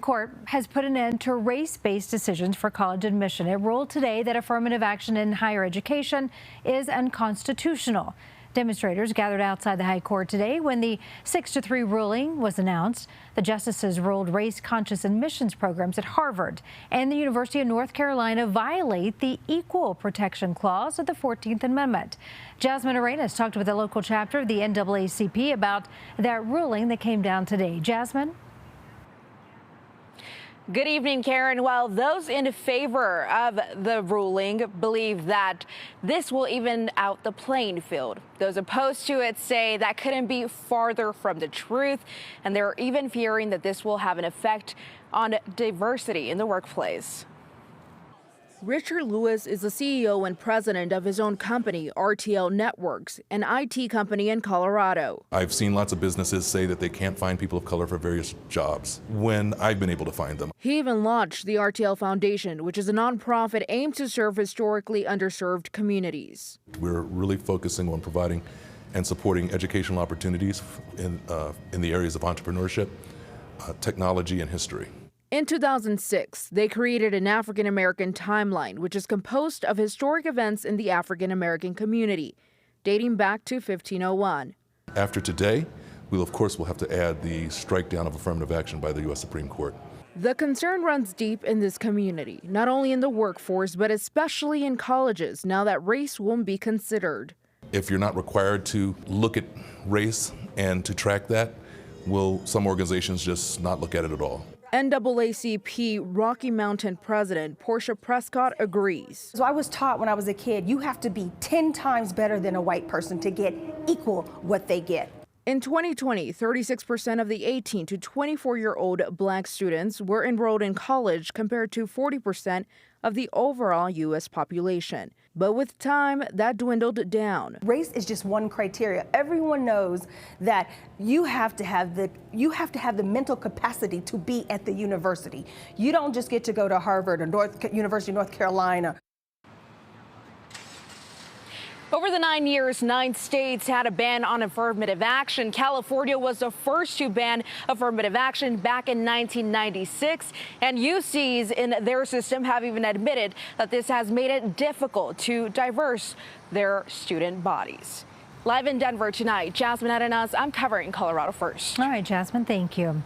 Court has put an end to race-based decisions for college admission. It ruled today that affirmative action in higher education is unconstitutional. Demonstrators gathered outside the High Court today when the 6-3 ruling was announced. The justices ruled race-conscious admissions programs at Harvard and the University of North Carolina violate the Equal Protection Clause of the 14th Amendment. Jasmine Arenas talked with the local chapter of the NAACP about that ruling that came down today. Jasmine? Good evening, Karen. Well, those in favor of the ruling believe that this will even out the playing field. Those opposed to it say that couldn't be farther from the truth, and they're even fearing that this will have an effect on diversity in the workplace. Richard Lewis is the CEO and president of his own company, RTL Networks, an IT company in Colorado. I've seen lots of businesses say that they can't find people of color for various jobs when I've been able to find them. He even launched the RTL Foundation, which is a nonprofit aimed to serve historically underserved communities. We're really focusing on providing and supporting educational opportunities in the areas of entrepreneurship, technology, and history. In 2006, they created an African American timeline, which is composed of historic events in the African American community, dating back to 1501. After today, we'll of course will have to add the strike down of affirmative action by the U.S. Supreme Court. The concern runs deep in this community, not only in the workforce, but especially in colleges, now that race won't be considered. If you're not required to look at race and to track that, will some organizations just not look at it at all? NAACP Rocky Mountain President Portia Prescott agrees. So I was taught when I was a kid, you have to be 10 times better than a white person to get equal what they get. In 2020, 36% of the 18 to 24-year-old black students were enrolled in college compared to 40% of the overall U.S. population. But with time, that dwindled down. Race is just one criteria. Everyone knows that you have to have the mental capacity to be at the university. You don't just get to go to Harvard or University of North Carolina. Over the 9 years, 9 states had a ban on affirmative action. California was the first to ban affirmative action back in 1996. And UCs in their system have even admitted that this has made it difficult to diverse their student bodies. Live in Denver tonight, Jasmine Arenas, I'm covering Colorado First. All right, Jasmine, thank you.